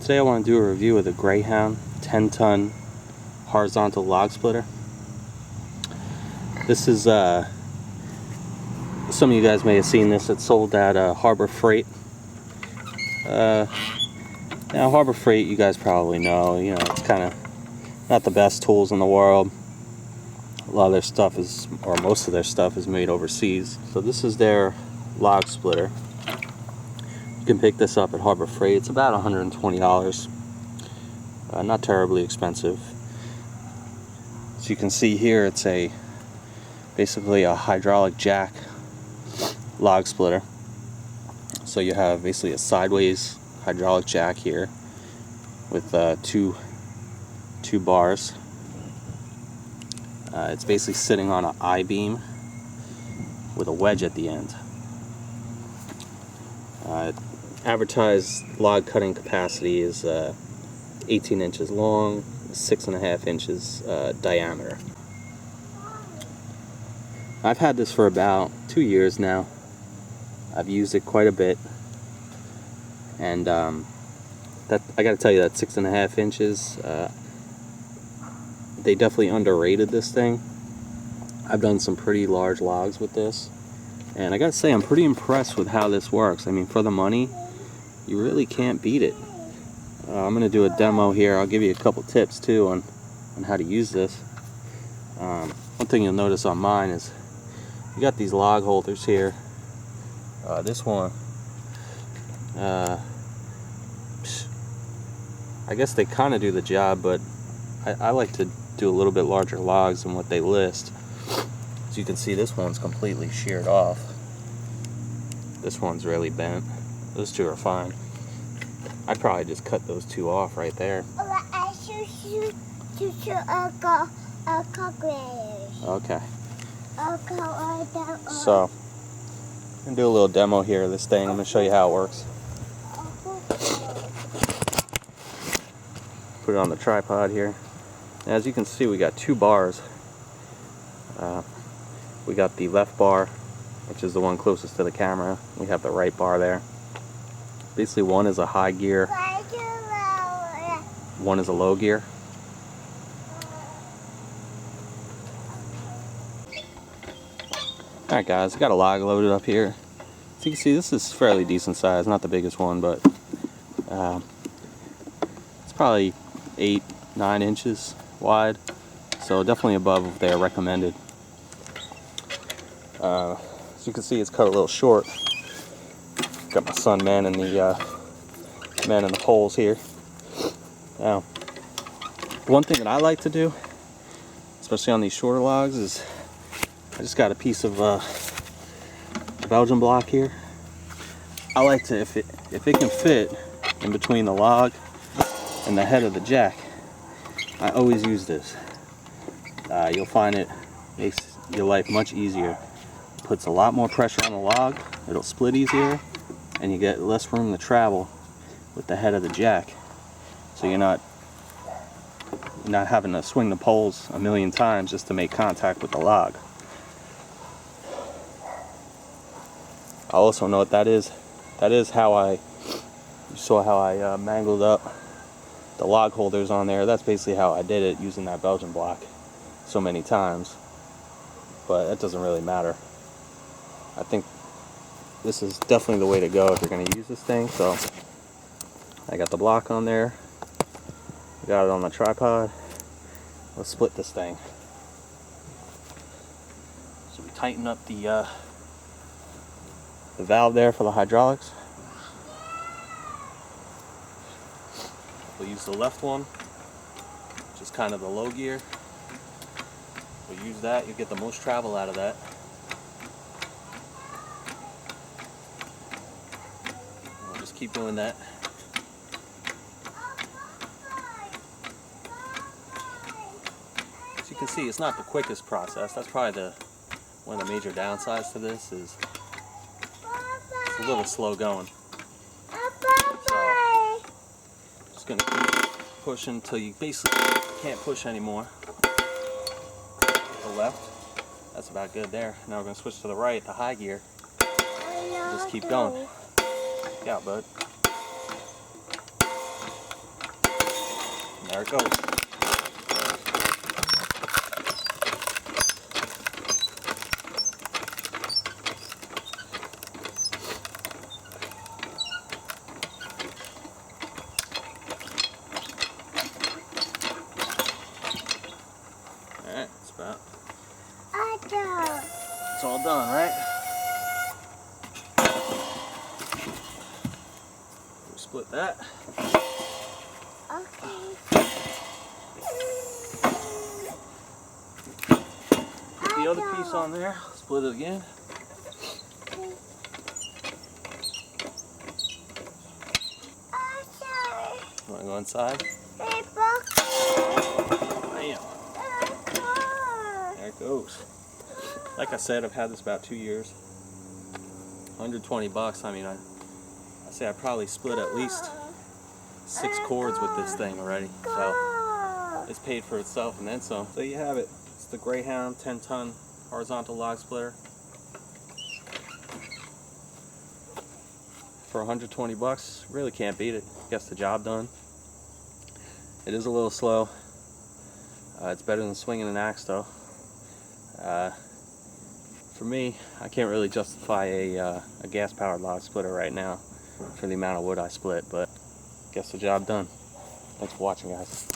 Today I want to do a review of the Greyhound 10-ton horizontal log splitter. This is, some of you guys may have seen this. It's sold at Harbor Freight. Now Harbor Freight, you guys probably know, it's kind of not the best tools in the world. A lot of their stuff is, or most of their stuff is made overseas. So this is their log splitter. You can pick this up at Harbor Freight. It's about $120. Not terribly expensive. As you can see here, it's basically a hydraulic jack log splitter. So you have basically a sideways hydraulic jack here with two bars. It's basically sitting on an I-beam with a wedge at the end. Advertised log cutting capacity is 18 inches long, 6.5 inches diameter. I've had this for about 2 years now. I've used it quite a bit, and that I gotta tell you, that 6.5 inches, they definitely underrated this thing. I've done some pretty large logs with this, and I gotta say I'm pretty impressed with how this works. I mean, for the money, you really can't beat it. I'm gonna do a demo here. I'll give you a couple tips too on how to use this. One thing you'll notice on mine is you got these log holders here. This one, I guess they kind of do the job, but I like to do a little bit larger logs than what they list. As you can see, this one's completely sheared off. This one's really bent. Those two are fine. I'd probably just cut those two off right there. Okay. So, I'm going to do a little demo here of this thing. I'm going to show you how it works. Put it on the tripod here. As you can see, we got two bars. We got the left bar, which is the one closest to the camera. We have the right bar there. Basically, one is a high gear, one is a low gear. Alright guys, I got a log loaded up here. So you can see this is fairly decent size, not the biggest one, but it's probably 8-9 inches wide, so definitely above their recommended. As you can see, it's cut a little short. Got my son manning the poles here. Now, one thing that I like to do, especially on these shorter logs, is I just got a piece of Belgian block here. I like to, if it can fit in between the log and the head of the jack, I always use this. You'll find it makes your life much easier. Puts a lot more pressure on the log. It'll split easier, and you get less room to travel with the head of the jack. So you're not having to swing the poles a million times just to make contact with the log. I also know what that is. That is how you saw how I mangled up the log holders on there. That's basically how I did it, using that Belgian block so many times. But that doesn't really matter. I think this is definitely the way to go if you're going to use this thing. So I got the block on there. Got it on the tripod. Let's split this thing. So we tighten up the valve there for the hydraulics. We'll use the left one, which is kind of the low gear. We'll use that. You get the most travel out of that. We'll just keep doing that. As you can see, it's not the quickest process. That's probably one of the major downsides to this is it's a little slow going. So, just gonna keep pushing until you basically can't push anymore. The left, that's about good there. Now we're gonna switch to the right, the high gear. Just keep going. Yeah, bud. There it goes. Alright, it's about. It's all done, right? We split that. Okay. Put the other piece on there. Split it again. You want to go inside? Bam. There it goes. Like I said, I've had this about 2 years. 120 bucks. I mean, I say I probably split at least 6 cords with this thing already. So it's paid for itself and then some. So you have it. It's the Greyhound 10-ton horizontal log splitter. For 120 bucks, really can't beat it. Gets the job done. It is a little slow. It's better than swinging an axe though. For me, I can't really justify a gas-powered log splitter right now for the amount of wood I split, but gets the job done. Thanks for watching, guys.